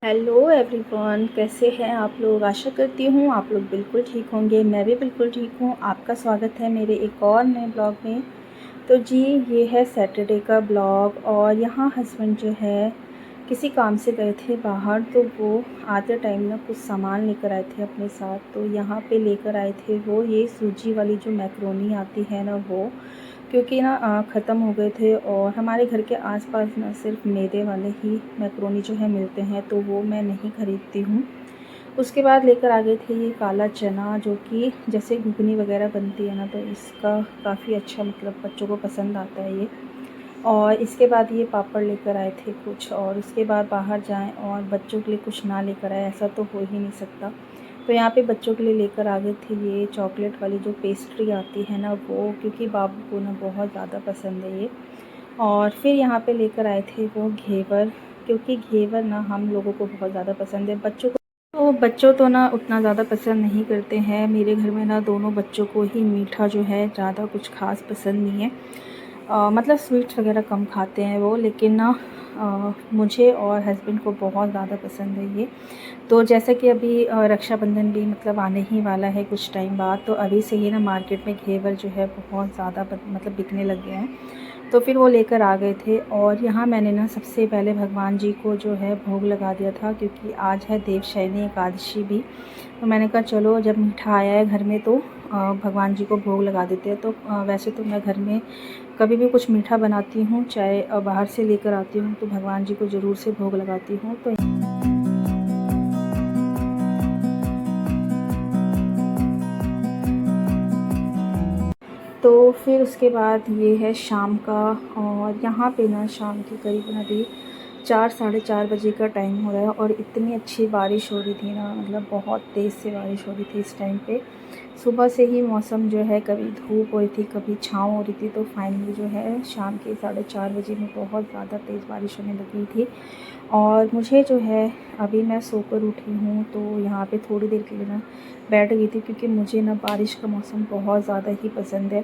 Hello everyone, कैसे हैं आप लोग। आशा करती हूँ आप लोग बिल्कुल ठीक होंगे। मैं भी बिल्कुल ठीक हूँ। आपका स्वागत है मेरे एक और नए ब्लॉग में। तो जी, ये है सैटरडे का ब्लॉग और यहाँ हस्बैंड जो है किसी काम से गए थे बाहर, तो वो आते टाइम ना कुछ सामान लेकर आए थे अपने साथ। तो यहाँ पे लेकर आए थे वो ये सूजी वाली जो मैक्रोनी आती है ना, वो क्योंकि ना ख़त्म हो गए थे और हमारे घर के आसपास ना सिर्फ मैदे वाले ही मैक्रोनी जो है मिलते हैं, तो वो मैं नहीं ख़रीदती हूँ। उसके बाद लेकर आ गए थे ये काला चना, जो कि जैसे घुगनी वगैरह बनती है ना, तो इसका काफ़ी अच्छा मतलब बच्चों को पसंद आता है ये। और इसके बाद ये पापड़ लेकर आए थे कुछ, और उसके बाद बाहर जाएं और बच्चों के लिए कुछ ना लेकर आए, ऐसा तो हो ही नहीं सकता। तो यहाँ पे बच्चों के लिए लेकर आ गए थे ये चॉकलेट वाली जो पेस्ट्री आती है ना वो, क्योंकि बाबू को ना बहुत ज़्यादा पसंद है ये। और फिर यहाँ पे लेकर आए थे वो घेवर, क्योंकि घेवर ना हम लोगों को बहुत ज़्यादा पसंद है। बच्चों तो ना उतना ज़्यादा पसंद नहीं करते हैं। मेरे घर में ना दोनों बच्चों को ही मीठा जो है ज़्यादा कुछ ख़ास पसंद नहीं है। मतलब स्वीट्स वगैरह कम खाते हैं वो, लेकिन ना मुझे और हस्बैंड को बहुत ज़्यादा पसंद है ये। तो जैसा कि अभी रक्षाबंधन भी मतलब आने ही वाला है कुछ टाइम बाद, तो अभी से ही ना मार्केट में घेवर जो है बहुत ज़्यादा मतलब बिकने लग गए हैं। तो फिर वो लेकर आ गए थे और यहाँ मैंने ना सबसे पहले भगवान जी को जो है भोग लगा दिया था, क्योंकि आज है देवशयनी एकादशी भी। तो मैंने कहा चलो जब मीठा आया है घर में तो भगवान जी को भोग लगा देते हैं। तो वैसे तो मैं घर में कभी भी कुछ मीठा बनाती हूँ, चाहे बाहर से लेकर आती हूँ, तो भगवान जी को ज़रूर से भोग लगाती हूँ। तो फिर उसके बाद ये है शाम का, और यहाँ पे ना शाम के करीबन अभी 4 साढ़े 4 बजे का टाइम हो रहा है और इतनी अच्छी बारिश हो रही थी ना, मतलब बहुत तेज़ से बारिश हो रही थी इस टाइम पे। सुबह से ही मौसम जो है कभी धूप हो रही थी कभी छाँव हो रही थी, तो फाइनली जो है शाम के 4:30 बजे में बहुत ज़्यादा तेज़ बारिश होने लगी थी। और मुझे जो है अभी मैं सोकर उठी हूँ, तो यहाँ पे थोड़ी देर के लिए ना बैठ गई थी, क्योंकि मुझे ना बारिश का मौसम बहुत ज़्यादा ही पसंद है।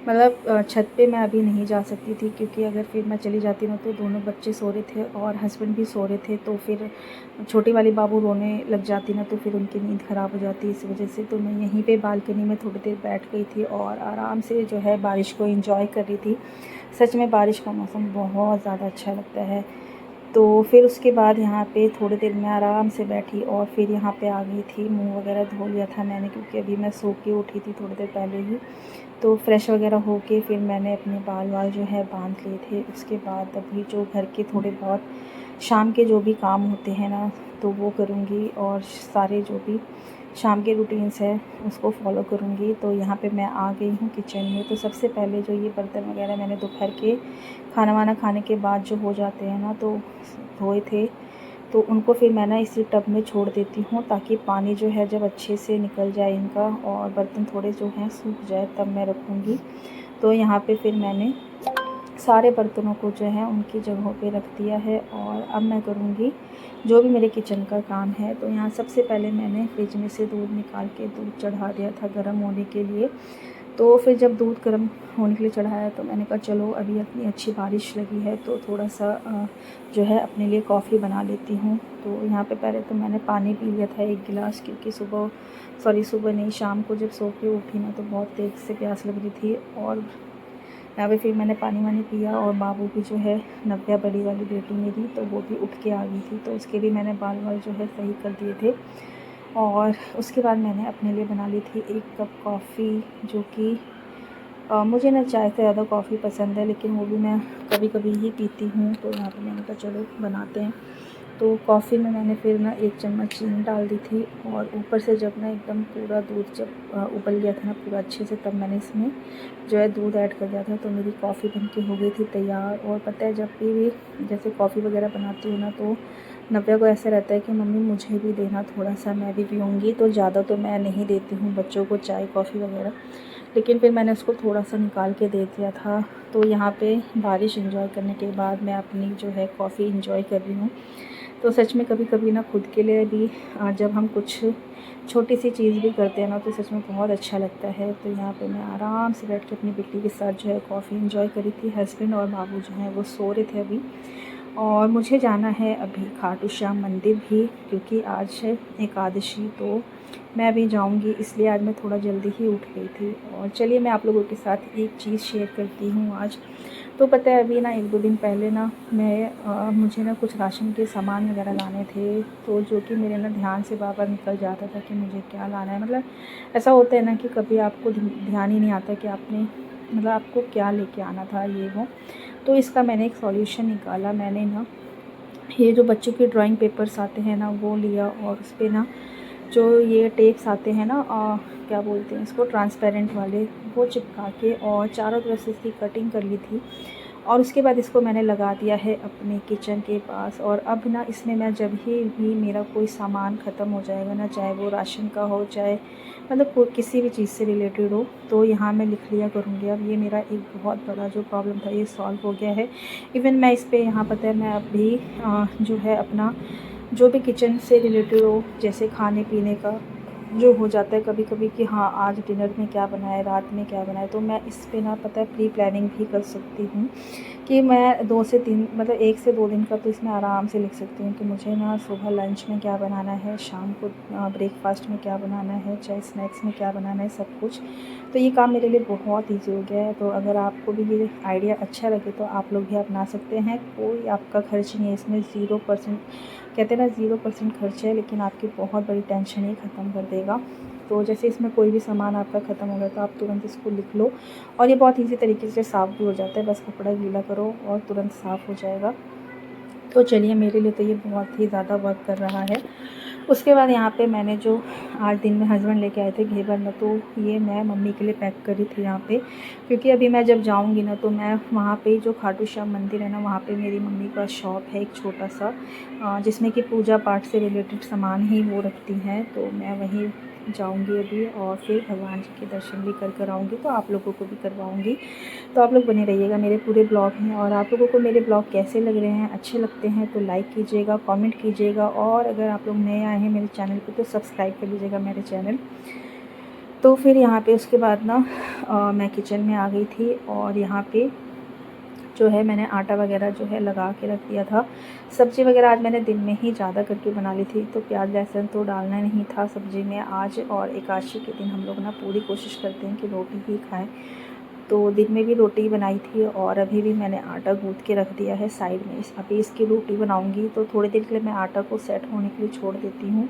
मतलब छत पे मैं अभी नहीं जा सकती थी, क्योंकि अगर फिर मैं चली जाती ना तो दोनों बच्चे सो रहे थे और हस्बैंड भी सो रहे थे, तो फिर छोटी वाली बाबू रोने लग जाती ना, तो फिर उनकी नींद ख़राब हो जाती इस वजह से। तो मैं यहीं पे बालकनी में थोड़ी देर बैठ गई थी और आराम से जो है बारिश को एंजॉय कर रही थी। सच में बारिश का मौसम बहुत ज़्यादा अच्छा लगता है। तो फिर उसके बाद यहाँ पे थोड़ी देर मैं आराम से बैठी और फिर यहाँ पे आ गई थी। मुंह वगैरह धो लिया था मैंने, क्योंकि अभी मैं सो के उठी थी थोड़ी देर पहले ही। तो फ्रेश वगैरह होके फिर मैंने अपने बाल वाल जो है बांध लिए थे। उसके बाद अभी जो घर के थोड़े बहुत शाम के जो भी काम होते हैं ना, तो वो करूँगी, और सारे जो भी शाम के रूटीन्स है उसको फॉलो करूँगी। तो यहाँ पे मैं आ गई हूँ किचन में। तो सबसे पहले जो ये बर्तन वगैरह मैंने दोपहर के खाना वाना खाने के बाद जो हो जाते हैं ना, तो धोए थे, तो उनको फिर मैं ना इसी टब में छोड़ देती हूँ, ताकि पानी जो है जब अच्छे से निकल जाए इनका और बर्तन थोड़े जो हैं सूख जाए, तब मैं रखूँगी। तो यहाँ पे फिर मैंने सारे बर्तनों को जो है उनकी जगहों पे रख दिया है और अब मैं करूँगी जो भी मेरे किचन का काम है। तो यहाँ सबसे पहले मैंने फ्रिज में से दूध निकाल के दूध चढ़ा दिया था गर्म होने के लिए। तो फिर जब दूध गर्म होने के लिए चढ़ाया, तो मैंने कहा चलो अभी इतनी अच्छी बारिश लगी है तो थोड़ा सा जो है अपने लिए कॉफ़ी बना लेती हूँ। तो यहाँ पे पहले तो मैंने पानी पी लिया था 1 गिलास, क्योंकि सुबह नहीं, शाम को जब सो के उठी ना तो बहुत तेज़ से प्यास लग रही थी। और यहाँ पे फिर मैंने पानी वानी पिया, और बाबू की जो है नव्या बड़ी वाली बेटी मेरी, तो वो भी उठ के आ गई थी, तो उसके भी मैंने बाल वाल जो है सही कर दिए थे। और उसके बाद मैंने अपने लिए बना ली थी 1 कप कॉफ़ी, जो कि मुझे ना चाय से ज़्यादा कॉफ़ी पसंद है, लेकिन वो भी मैं कभी कभी ही पीती हूँ। तो यहाँ पे मैंने कहा चलो बनाते हैं। तो कॉफ़ी में मैंने फिर ना 1 चम्मच चीनी डाल दी थी, और ऊपर से जब ना एकदम पूरा दूध जब उबल गया था ना पूरा अच्छे से, तब मैंने इसमें जो है दूध ऐड कर दिया था। तो मेरी कॉफ़ी बन के हो गई थी तैयार। और पता है, जब भी जैसे कॉफ़ी वगैरह बनाती हूँ ना, तो नव्या को ऐसा रहता है कि मम्मी मुझे भी देना थोड़ा सा, मैं भी पीऊँगी। तो ज़्यादा तो मैं नहीं देती हूँ बच्चों को चाय कॉफ़ी वगैरह, लेकिन फिर मैंने उसको थोड़ा सा निकाल के दे दिया था। तो यहाँ पे बारिश एंजॉय करने के बाद मैं अपनी जो है कॉफ़ी एंजॉय कर रही हूँ। तो सच में कभी कभी ना खुद के लिए भी जब हम कुछ छोटी सी चीज़ भी करते हैं ना, तो सच में बहुत अच्छा लगता है। तो यहाँ पे मैं आराम से बैठ के अपनी बेटी के साथ जो है कॉफ़ी एंजॉय करी थी। हस्बैंड और बाबू जो हैं वो सो रहे थे अभी। और मुझे जाना है अभी खाटू श्याम मंदिर भी, क्योंकि आज है एकादशी, तो मैं अभी जाऊंगी, इसलिए आज मैं थोड़ा जल्दी ही उठ गई थी। और चलिए मैं आप लोगों के साथ एक चीज़ शेयर करती हूँ आज। तो पता है अभी ना 1-2 दिन पहले ना मुझे ना कुछ राशन के सामान वगैरह लाने थे, तो जो कि मेरे ना ध्यान से बार-बार निकल जाता था कि मुझे क्या लाना है। मतलब ऐसा होता है ना कि कभी आपको ध्यान ही नहीं आता कि आपने मतलब आपको क्या लेके आना था, ये वो। तो इसका मैंने एक सॉल्यूशन निकाला। मैंने ना ये जो बच्चों के ड्राइंग पेपर्स आते हैं ना वो लिया, और उस पे ना जो ये टेप्स आते हैं ना क्या बोलते हैं इसको, ट्रांसपेरेंट वाले, वो चिपका के और चारों तरफ से इसकी कटिंग कर ली थी। और उसके बाद इसको मैंने लगा दिया है अपने किचन के पास। और अब ना इसमें मैं जब भी मेरा कोई सामान ख़त्म हो जाएगा ना, चाहे वो राशन का हो, चाहे मतलब कोई किसी भी चीज़ से रिलेटेड हो, तो यहाँ मैं लिख लिया करूँगी। अब ये मेरा एक बहुत बड़ा जो प्रॉब्लम था ये सॉल्व हो गया है। इवन मैं इस पे यहाँ पता है मैं अभी जो है अपना जो भी किचन से रिलेटेड हो, जैसे खाने पीने का जो हो जाता है कभी कभी कि हाँ आज डिनर में क्या बनाए, रात में क्या बनाए, तो मैं इस पे ना पता है प्री प्लानिंग भी कर सकती हूँ कि मैं 2 से 3 मतलब 1 से 2 दिन का तो इसमें आराम से लिख सकती हूँ कि मुझे ना सुबह लंच में क्या बनाना है, शाम को ब्रेकफास्ट में क्या बनाना है, चाहे स्नैक्स में क्या बनाना है, सब कुछ। तो ये काम मेरे लिए बहुत ईजी हो गया है। तो अगर आपको भी ये आइडिया अच्छा लगे तो आप लोग भी अपना सकते हैं। कोई आपका खर्च नहीं है इसमें, 0%, कहते हैं ना 0% खर्च है, लेकिन आपकी बहुत बड़ी टेंशन ही ख़त्म कर देगा। तो जैसे इसमें कोई भी सामान आपका ख़त्म हो गया तो आप तुरंत इसको लिख लो, और ये बहुत इजी तरीके से साफ़ भी हो जाता है। बस कपड़ा गीला करो और तुरंत साफ़ हो जाएगा। तो चलिए मेरे लिए तो ये बहुत ही ज़्यादा वर्क कर रहा है। उसके बाद यहाँ पे मैंने जो आज दिन में हस्बैंड लेके आए थे घेवर में, तो ये मैं मम्मी के लिए पैक करी थी यहाँ पे, क्योंकि अभी मैं जब जाऊँगी ना तो मैं वहाँ पे जो खाटू श्याम मंदिर है ना, वहाँ पे मेरी मम्मी का शॉप है एक छोटा सा, जिसमें कि पूजा पाठ से रिलेटेड सामान ही वो रखती हैं। तो मैं वहीं जाऊँगी अभी, और फिर भगवान जी के दर्शन भी कर आऊँगी, तो आप लोगों को भी करवाऊँगी। तो आप लोग बने रहिएगा मेरे पूरे ब्लॉग में। और आप लोगों को मेरे ब्लॉग कैसे लग रहे हैं, अच्छे लगते हैं तो लाइक कीजिएगा, कमेंट कीजिएगा, और अगर आप लोग नए आए हैं मेरे चैनल पे तो सब्सक्राइब कर लीजिएगा मेरे चैनल। तो फिर यहाँ पे उसके बाद ना मैं किचन में आ गई थी, और यहाँ पे जो है मैंने आटा वगैरह जो है लगा के रख दिया था। सब्ज़ी वगैरह आज मैंने दिन में ही ज़्यादा करके बना ली थी, तो प्याज लहसुन तो डालना नहीं था सब्ज़ी में आज। और एकादशी के दिन हम लोग ना पूरी कोशिश करते हैं कि रोटी ही खाएं, तो दिन में भी रोटी बनाई थी, और अभी भी मैंने आटा गूँथ के रख दिया है साइड में। अभी इसकी रोटी बनाऊंगी, तो थोड़ी देर के लिए मैं आटा को सेट होने के लिए छोड़ देती हूँ।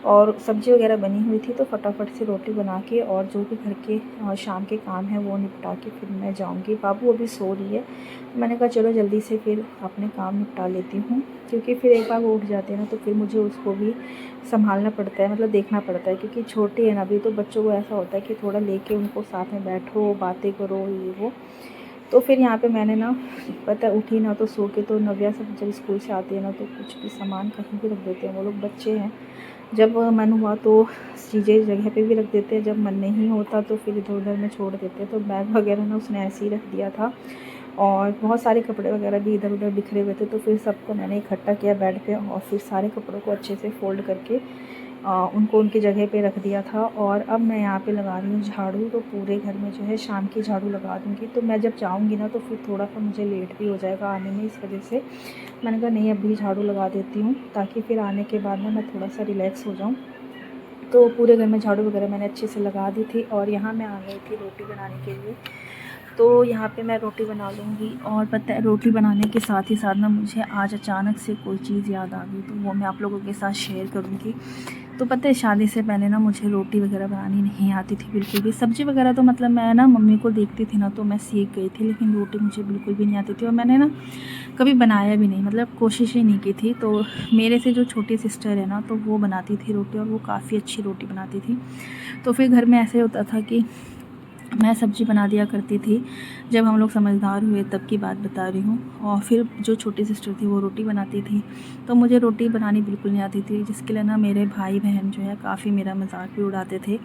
और सब्ज़ी वगैरह बनी हुई थी तो फटाफट से रोटी बना के और जो भी घर के शाम के काम है वो निपटा के फिर मैं जाऊँगी। बाबू अभी सो रही है, तो मैंने कहा चलो जल्दी से फिर अपने काम निपटा लेती हूँ, क्योंकि फिर एक बार वो उठ जाते हैं ना तो फिर मुझे उसको भी संभालना पड़ता है, मतलब देखना पड़ता है, क्योंकि छोटी है ना अभी, तो बच्चों को ऐसा होता है कि थोड़ा लेके उनको साथ में बैठो, बातें करो, ये वो। तो फिर यहाँ पे मैंने ना पता उठी ना तो सो के, तो नव्या सब जब स्कूल से आती है ना तो कुछ भी सामान कहीं भी रख देते हैं, वो लोग बच्चे हैं। जब मन हुआ तो चीज़ें जगह पे भी रख देते हैं, जब मन नहीं होता तो फिर इधर उधर में छोड़ देते हैं। तो बैग वगैरह ना उसने ऐसे ही रख दिया था, और बहुत सारे कपड़े वगैरह भी इधर उधर बिखरे हुए थे, तो फिर सबको मैंने इकट्ठा किया बेड पे, और फिर सारे कपड़ों को अच्छे से फ़ोल्ड करके उनको उनकी जगह पे रख दिया था। और अब मैं यहाँ पे लगा रही हूँ झाड़ू, तो पूरे घर में जो है शाम की झाड़ू लगा दूँगी। तो मैं जब जाऊँगी ना तो फिर थोड़ा सा मुझे लेट भी हो जाएगा आने में, इस वजह से मैंने कहा नहीं अभी झाड़ू लगा देती हूँ, ताकि फिर आने के बाद ना मैं थोड़ा सा रिलैक्स हो जाऊँ। तो पूरे घर में झाड़ू वगैरह मैंने अच्छे से लगा दी थी, और यहाँ मैं आ गई थी रोटी बनाने के लिए। तो यहाँ पे मैं रोटी बना लूँगी, और पता है रोटी बनाने के साथ ही साथ ना मुझे आज अचानक से कोई चीज़ याद आ गई, तो वो मैं आप लोगों के साथ शेयर करूँगी। तो पता है शादी से पहले ना मुझे रोटी वगैरह बनानी नहीं आती थी बिल्कुल भी। सब्ज़ी वगैरह तो मतलब मैं ना मम्मी को देखती थी ना तो मैं सीख गई थी, लेकिन रोटी मुझे बिल्कुल भी नहीं आती थी, और मैंने ना कभी बनाया भी नहीं, मतलब कोशिश ही नहीं की थी। तो मेरे से जो छोटी सिस्टर है ना तो वो बनाती थी रोटी, और वो काफ़ी अच्छी रोटी बनाती थी। तो फिर घर में ऐसे होता था कि मैं सब्ज़ी बना दिया करती थी। जब हम लोग समझदार हुए तब की बात बता रही हूँ। और फिर जो छोटी सिस्टर थी वो रोटी बनाती थी, तो मुझे रोटी बनानी बिल्कुल नहीं आती थी, जिसके लिए ना मेरे भाई बहन जो है काफ़ी मेरा मजाक भी उड़ाते थे,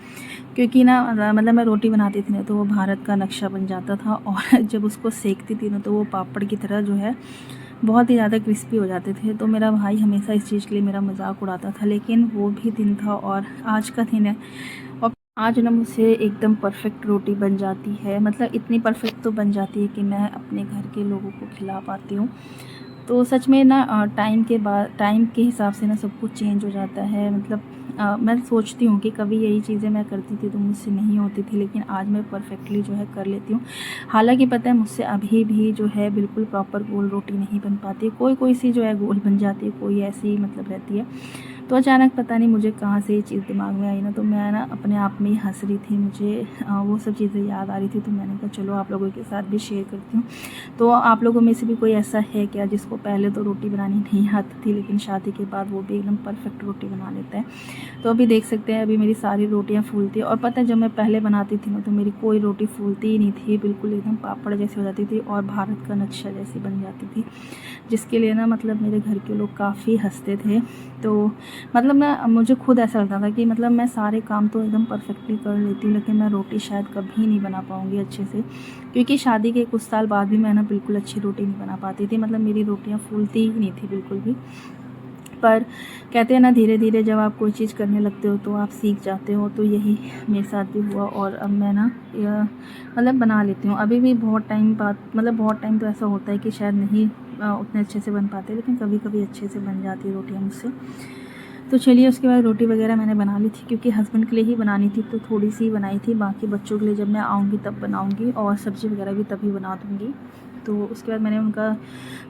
क्योंकि ना मतलब मैं रोटी बनाती थी ना तो वो भारत का नक्शा बन जाता था, और जब उसको सेकती थी ना तो वो पापड़ की तरह जो है बहुत ही ज़्यादा क्रिस्पी हो जाते थे। तो मेरा भाई हमेशा इस चीज़ के लिए मेरा मजाक उड़ाता था, लेकिन वो भी दिन था और आज का दिन है। और आज ना मुझसे एकदम परफेक्ट रोटी बन जाती है, मतलब इतनी परफेक्ट तो बन जाती है कि मैं अपने घर के लोगों को खिला पाती हूँ। तो सच में ना टाइम के हिसाब से ना सब कुछ चेंज हो जाता है। मतलब मैं सोचती हूँ कि कभी यही चीज़ें मैं करती थी तो मुझसे नहीं होती थी, लेकिन आज मैं परफेक्टली जो है कर लेती हूँ। हालांकि पता है मुझसे अभी भी जो है बिल्कुल प्रॉपर गोल रोटी नहीं बन पाती, कोई कोई सी जो है गोल बन जाती है, कोई ऐसी मतलब रहती है। तो अचानक पता नहीं मुझे कहाँ से ये चीज़ दिमाग में आई ना, तो मैं ना अपने आप में ही हंस रही थी। मुझे वो सब चीज़ें याद आ रही थी, तो मैंने कहा चलो आप लोगों के साथ भी शेयर करती हूँ। तो आप लोगों में से भी कोई ऐसा है क्या जिसको पहले तो रोटी बनानी नहीं आती थी, लेकिन शादी के बाद वो भी एकदम परफेक्ट रोटी बना लेता है? तो अभी देख सकते हैं, अभी मेरी सारी रोटियां फूलती है। और पता है जब मैं पहले बनाती थी ना, तो मेरी कोई रोटी फूलती ही नहीं थी, बिल्कुल एकदम पापड़ जैसी हो जाती थी और भारत का नक्शा जैसी बन जाती थी, जिसके लिए ना मतलब मेरे घर के लोग काफ़ी हंसते थे। तो मतलब मैं मुझे खुद ऐसा लगता था कि मतलब मैं सारे काम तो एकदम परफेक्टली कर लेती हूँ, लेकिन मैं रोटी शायद कभी नहीं बना पाऊँगी अच्छे से, क्योंकि शादी के कुछ साल बाद भी मैं ना बिल्कुल अच्छी रोटी नहीं बना पाती थी। मतलब मेरी रोटियाँ फूलती ही नहीं थी बिल्कुल भी। पर कहते हैं ना, धीरे धीरे जब आप कोई चीज़ करने लगते हो तो आप सीख जाते हो। तो यही मेरे साथ भी हुआ, और अब मैं ना मतलब बना लेती हूँ। अभी भी बहुत टाइम बाद, मतलब बहुत टाइम तो ऐसा होता है कि शायद नहीं उतने अच्छे से बन पाते, लेकिन कभी कभी अच्छे से बन जाती है रोटियाँ मुझसे। तो चलिए, उसके बाद रोटी वगैरह मैंने बना ली थी, क्योंकि हस्बैंड के लिए ही बनानी थी तो थोड़ी सी बनाई थी, बाकी बच्चों के लिए जब मैं आऊँगी तब बनाऊँगी, और सब्ज़ी वगैरह भी तभी बना दूँगी। तो उसके बाद मैंने उनका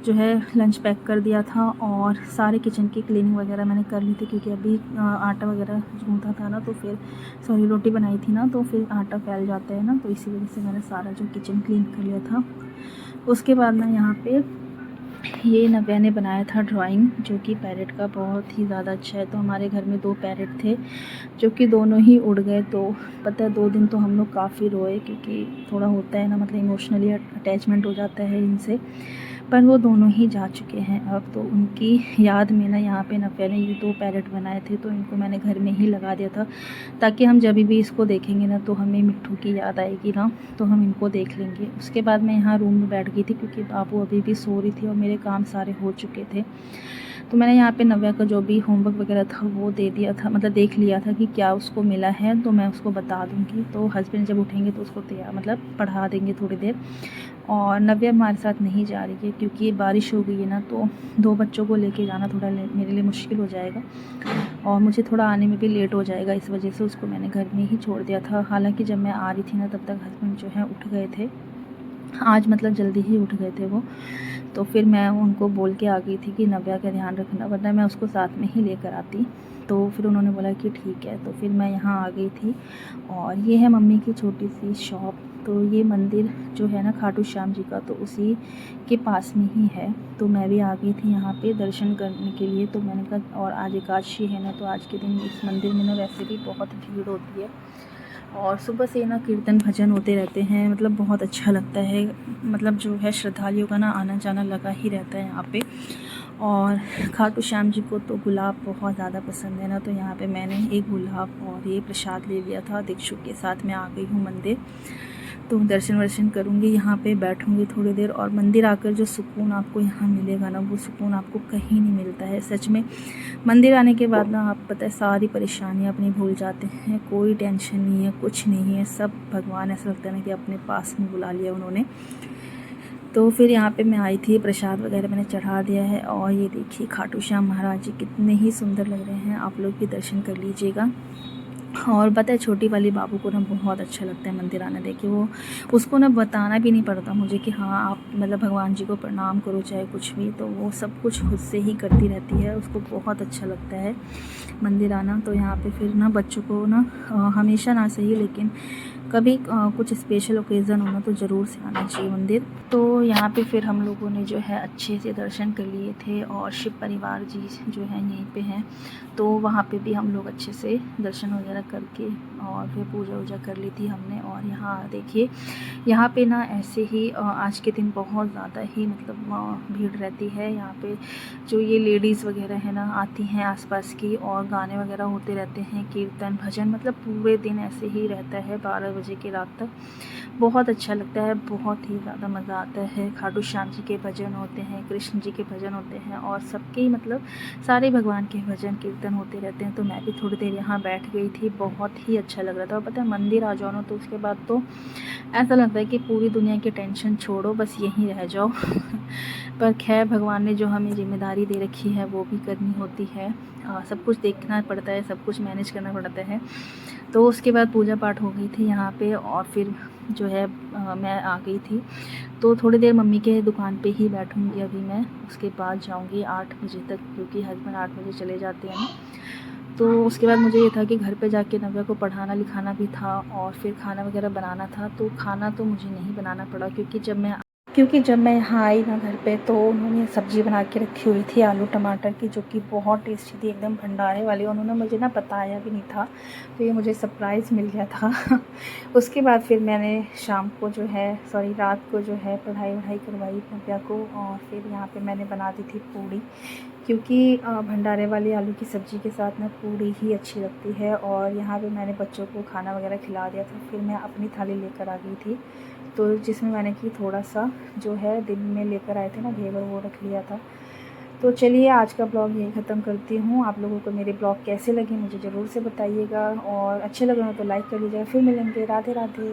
जो है लंच पैक कर दिया था, और सारे किचन की क्लीनिंग वगैरह मैंने कर ली थी, क्योंकि अभी आटा वगैरह गूँथा था ना, तो फिर सॉरी रोटी बनाई थी ना, तो फिर आटा फैल जाता है ना, तो इसी वजह से मैंने सारा जो किचन क्लीन कर लिया था। उसके बाद ना यहाँ पे ये नव्या ने बनाया था ड्राइंग, जो कि पैरेट का बहुत ही ज़्यादा अच्छा है। तो हमारे घर में 2 पैरेट थे, जो कि दोनों ही उड़ गए। तो पता है 2 दिन तो हम लोग काफ़ी रोए, क्योंकि थोड़ा होता है ना, मतलब इमोशनली अटैचमेंट हो जाता है इनसे। पर वो दोनों ही जा चुके हैं अब। तो उनकी याद में ना यहाँ पे नव्या ने ये 2 पैरेट बनाए थे, तो इनको मैंने घर में ही लगा दिया था, ताकि हम जब भी इसको देखेंगे ना, तो हमें मिट्ठू की याद आएगी ना, तो हम इनको देख लेंगे। उसके बाद मैं यहाँ रूम में बैठ गई थी, क्योंकि बाबू अभी भी सो रही थी और मेरे काम सारे हो चुके थे। तो मैंने यहाँ पे नव्या का जो भी होमवर्क वगैरह था वो दे दिया था, मतलब देख लिया था कि क्या उसको मिला है, तो मैं उसको बता दूँगी। तो हस्बैंड जब उठेंगे तो उसको तैयार मतलब पढ़ा देंगे थोड़ी देर। और नव्या हमारे साथ नहीं जा रही है, क्योंकि बारिश हो गई है ना, तो 2 बच्चों को लेके जाना थोड़ा मेरे लिए मुश्किल हो जाएगा, और मुझे थोड़ा आने में भी लेट हो जाएगा। इस वजह से उसको मैंने घर में ही छोड़ दिया था। हालांकि जब मैं आ रही थी ना, तब तक हस्बैंड जो है उठ गए थे। आज मतलब जल्दी ही उठ गए थे वो। तो फिर मैं उनको बोल के आ गई थी कि नव्या का ध्यान रखना, वरना मैं उसको साथ में ही लेकर आती। तो फिर उन्होंने बोला कि ठीक है। तो फिर मैं यहाँ आ गई थी, और ये है मम्मी की छोटी सी शॉप। तो ये मंदिर जो है ना खाटू श्याम जी का, तो उसी के पास में ही है। तो मैं भी आ गई थी यहाँ पे दर्शन करने के लिए। तो मैंने कहा, और आज एकादशी है ना, तो आज के दिन इस मंदिर में ना वैसे भी बहुत भीड़ होती है, और सुबह से ना कीर्तन भजन होते रहते हैं। मतलब बहुत अच्छा लगता है, मतलब जो है श्रद्धालुओं का ना आना जाना लगा ही रहता है यहाँ पे। और खाटू श्याम जी को तो गुलाब बहुत ज़्यादा पसंद है ना, तो यहाँ पे मैंने एक गुलाब और ये प्रसाद ले लिया था। दीक्षु के साथ मैं आ गई हूँ मंदिर। तो दर्शन वर्शन करूँगी, यहाँ पे बैठूँगी थोड़ी देर। और मंदिर आकर जो सुकून आपको यहाँ मिलेगा ना, वो सुकून आपको कहीं नहीं मिलता है सच में। मंदिर आने के बाद ना, आप पता है सारी परेशानियाँ अपनी भूल जाते हैं, कोई टेंशन नहीं है, कुछ नहीं है, सब भगवान ऐसा लगता है ना कि अपने पास में बुला लिया उन्होंने। तो फिर यहाँ पे मैं आई थी, प्रसाद वगैरह मैंने चढ़ा दिया है। और ये देखिए खाटू श्याम महाराज जी कितने ही सुंदर लग रहे हैं, आप लोग भी दर्शन कर लीजिएगा। और पता है छोटी वाली बाबू को ना बहुत अच्छा लगता है मंदिर आना। देखिए वो, उसको ना बताना भी नहीं पड़ता मुझे कि हाँ आप मतलब भगवान जी को प्रणाम करो, चाहे कुछ भी, तो वो सब कुछ खुद से ही करती रहती है। उसको बहुत अच्छा लगता है मंदिर आना। तो यहाँ पे फिर ना बच्चों को ना हमेशा ना सही, लेकिन कभी कुछ स्पेशल ओकेज़न होना तो ज़रूर से आना चाहिए मंदिर। तो यहाँ पे फिर हम लोगों ने जो है अच्छे से दर्शन कर लिए थे, और शिव परिवार जी जो है यहीं पे हैं, तो वहाँ पे भी हम लोग अच्छे से दर्शन वगैरह करके और फिर पूजा वूजा कर ली थी हमने। और यहाँ देखिए, यहाँ पे ना ऐसे ही आज के दिन बहुत ज़्यादा ही मतलब भीड़ रहती है यहाँ पे। जो ये लेडीज़ वगैरह है ना, आती हैं आसपास की, और गाने वगैरह होते रहते हैं, कीर्तन भजन, मतलब पूरे दिन ऐसे ही रहता है 12 बजे की रात तक। बहुत अच्छा लगता है, बहुत ही ज़्यादा मज़ा आता है। खाटू श्याम जी के भजन होते हैं, कृष्ण जी के भजन होते हैं, और सबके मतलब सारे भगवान के भजन कीर्तन होते रहते हैं। तो मैं भी थोड़ी देर यहाँ बैठ गई थी, बहुत ही अच्छा लग रहा था। और पता है मंदिर आ जाओ ना, तो उसके बाद तो ऐसा लगता है कि पूरी दुनिया की टेंशन छोड़ो, बस यहीं रह जाओ। पर खैर भगवान ने जो हमें ज़िम्मेदारी दे रखी है वो भी करनी होती है। सब कुछ देखना पड़ता है, सब कुछ मैनेज करना पड़ता है। तो उसके बाद पूजा पाठ हो गई थी यहाँ पे और फिर जो है मैं आ गई थी। तो थोड़ी देर मम्मी के दुकान पे ही बैठूँगी अभी मैं, उसके बाद जाऊँगी 8 बजे तक, क्योंकि हस्बैंड 8 बजे चले जाते हैं ना। तो उसके बाद मुझे ये था कि घर पे जाके नव्या को पढ़ाना लिखाना भी था और फिर खाना वगैरह बनाना था। तो खाना तो मुझे नहीं बनाना पड़ा, क्योंकि जब मैं यहाँ आई ना घर पे, तो उन्होंने सब्ज़ी बना के रखी हुई थी आलू टमाटर की, जो कि बहुत टेस्टी थी, एकदम भंडारे वाली। उन्होंने मुझे ना बताया भी नहीं था, तो ये मुझे सरप्राइज़ मिल गया था। उसके बाद फिर मैंने रात को जो है पढ़ाई वढ़ाई करवाई नव्या को, और फिर यहाँ पे मैंने बना दी थी पूड़ी, क्योंकि भंडारे वाली आलू की सब्ज़ी के साथ ना पूड़ी ही अच्छी लगती है। और यहाँ पे मैंने बच्चों को खाना वगैरह खिला दिया था। फिर मैं अपनी थाली लेकर आ गई थी, तो जिसमें मैंने कि थोड़ा सा जो है दिन में लेकर आए थे ना घेवर, वो रख लिया था। तो चलिए आज का ब्लॉग यही ख़त्म करती हूँ। आप लोगों को मेरे ब्लॉग कैसे लगे मुझे ज़रूर से बताइएगा, और अच्छे लगे हो तो लाइक कर लीजिएगा। फिर मिलेंगे। राधे राधे।